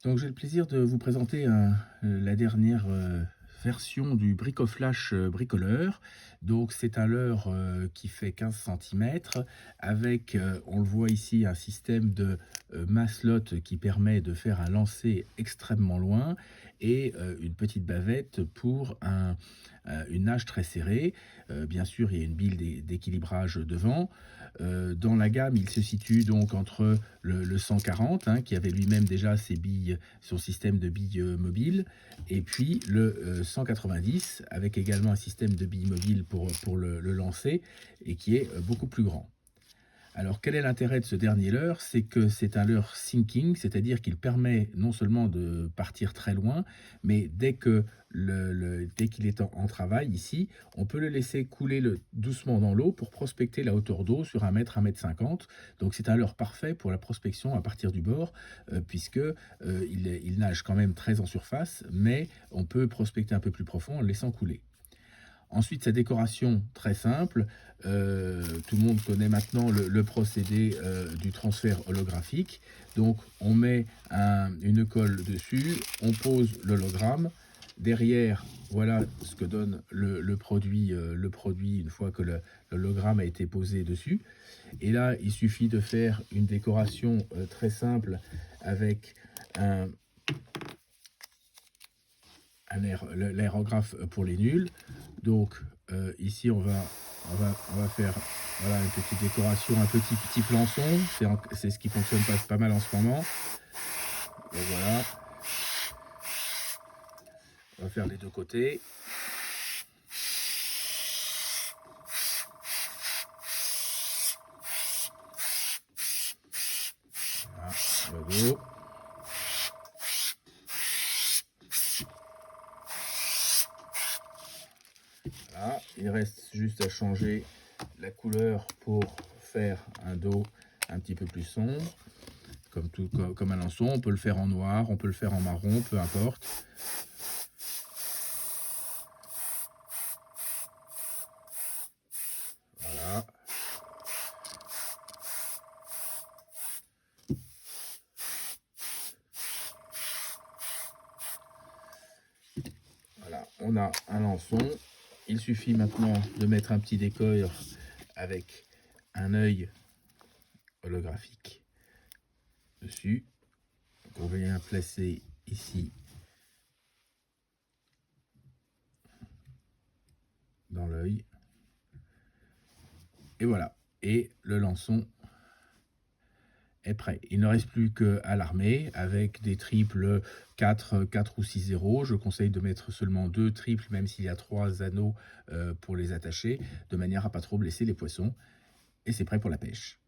Donc j'ai le plaisir de vous présenter la dernière version du Bricoflash bricoleur. Donc c'est un leurre qui fait 15 centimètres avec, on le voit ici, un système de maslotte qui permet de faire un lancer extrêmement loin et une petite bavette pour une nage très serrée. Bien sûr, il y a une bille d'équilibrage devant. Dans la gamme, il se situe donc entre le 140, hein, qui avait lui-même déjà ses billes, son système de billes mobiles, et puis le 190, avec également un système de billes mobiles pour le lancer, et qui est beaucoup plus grand. Alors, quel est l'intérêt de ce dernier leurre? C'est que c'est un leurre sinking, c'est-à-dire qu'il permet non seulement de partir très loin, mais dès qu'il est en travail ici, on peut le laisser couler doucement dans l'eau pour prospecter la hauteur d'eau sur 1 mètre 50. Donc c'est un leurre parfait pour la prospection à partir du bord, puisque il nage quand même très en surface, mais on peut prospecter un peu plus profond en le laissant couler. Ensuite, sa décoration, très simple. Tout le monde connaît maintenant le procédé du transfert holographique. Donc, on met une colle dessus, on pose l'hologramme. Derrière, voilà ce que donne le produit une fois que l'hologramme a été posé dessus. Et là, il suffit de faire une décoration très simple avec l'aérographe pour les nuls. Donc ici on va faire, voilà, une petite décoration, un petit plançon. C'est ce qui fonctionne pas mal en ce moment. Et voilà, on va faire les deux côtés. Voilà, bravo. Voilà, il reste juste à changer la couleur pour faire un dos un petit peu plus sombre, comme un lançon. On peut le faire en noir, on peut le faire en marron, peu importe. Voilà. Voilà, on a un lançon. Il suffit maintenant de mettre un petit décor avec un œil holographique dessus. Donc on vient placer ici dans l'œil. Et voilà. Et le lançon est prêt. Il ne reste plus qu'à l'armer avec des triples 4 ou 6 zéros. Je conseille de mettre seulement 2 triples, même s'il y a 3 anneaux pour les attacher, de manière à pas trop blesser les poissons. Et c'est prêt pour la pêche.